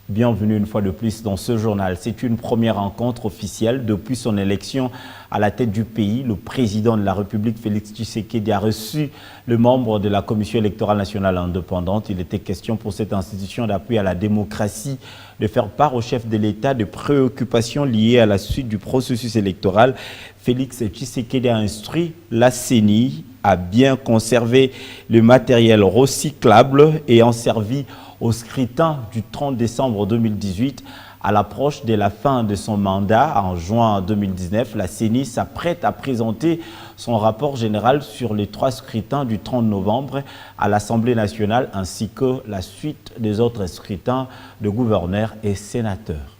Bienvenue une fois de plus dans ce journal. C'est une première rencontre officielle depuis son élection à la tête du pays. Le président de la République, Félix Tshisekedi, a reçu le membre de la Commission électorale nationale indépendante. Il était question pour cette institution d'appui à la démocratie de faire part au chef de l'État de préoccupations liées à la suite du processus électoral. Félix Tshisekedi a instruit la CENI à bien conserver le matériel recyclable ayant servi au scrutin du 30 décembre 2018. À l'approche de la fin de son mandat, en juin 2019, la CENI s'apprête à présenter son rapport général sur les 3 scrutins du 30 novembre à l'Assemblée nationale, ainsi que la suite des autres scrutins de gouverneurs et sénateurs.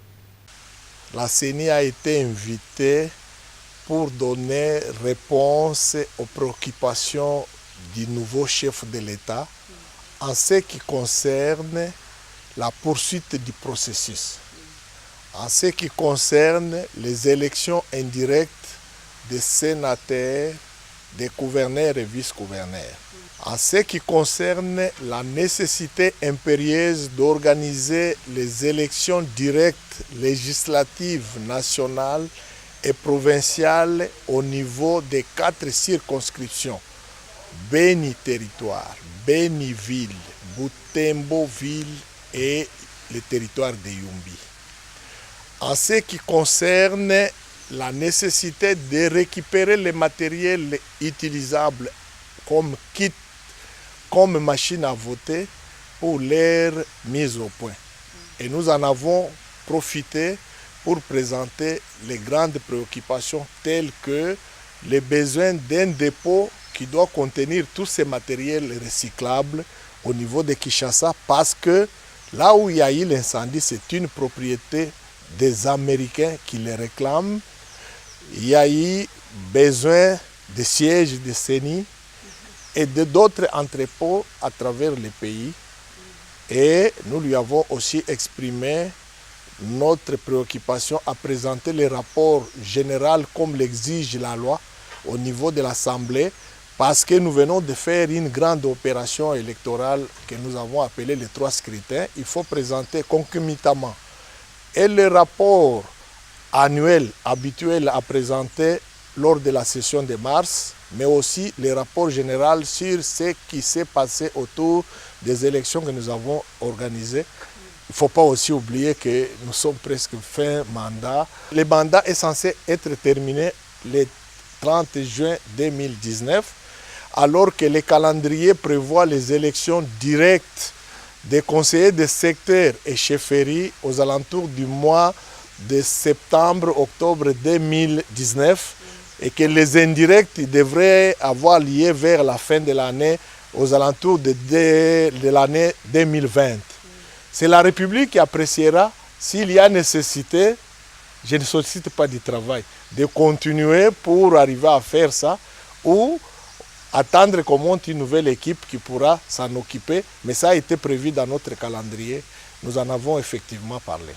La CENI a été invitée pour donner réponse aux préoccupations du nouveau chef de l'État en ce qui concerne la poursuite du processus, en ce qui concerne les élections indirectes des sénateurs, des gouverneurs et vice-gouverneurs, en ce qui concerne la nécessité impérieuse d'organiser les élections directes législatives nationales et provinciales au niveau des 4 circonscriptions, Beni territoire, Beni ville, Butembo ville et le territoire de Yumbi. En ce qui concerne la nécessité de récupérer les matériels utilisables comme kit, comme machine à voter pour leur mise au point. Et nous en avons profité pour présenter les grandes préoccupations telles que les besoins d'un dépôt qui doit contenir tous ces matériels recyclables au niveau de Kinshasa, parce que là où il y a eu l'incendie, c'est une propriété des Américains qui les réclament. Il y a eu besoin de sièges de CENI et d'autres entrepôts à travers le pays. Et nous lui avons aussi exprimé notre préoccupation à présenter les rapports généraux comme l'exige la loi au niveau de l'Assemblée, parce que nous venons de faire une grande opération électorale que nous avons appelée les 3 scrutins. Il faut présenter concomitamment et le rapport annuel habituel à présenter lors de la session de mars, mais aussi les rapports généraux sur ce qui s'est passé autour des élections que nous avons organisées. Il ne faut pas aussi oublier que nous sommes presque fin mandat. Le mandat est censé être terminé le 30 juin 2019, alors que le calendrier prévoit les élections directes des conseillers de secteur et chefferie aux alentours du mois de septembre-octobre 2019, et que les indirects devraient avoir lieu vers la fin de l'année, aux alentours de l'année 2020. C'est la République qui appréciera s'il y a nécessité, je ne sollicite pas du travail, de continuer pour arriver à faire ça, ou attendre qu'on monte une nouvelle équipe qui pourra s'en occuper. Mais ça a été prévu dans notre calendrier. Nous en avons effectivement parlé.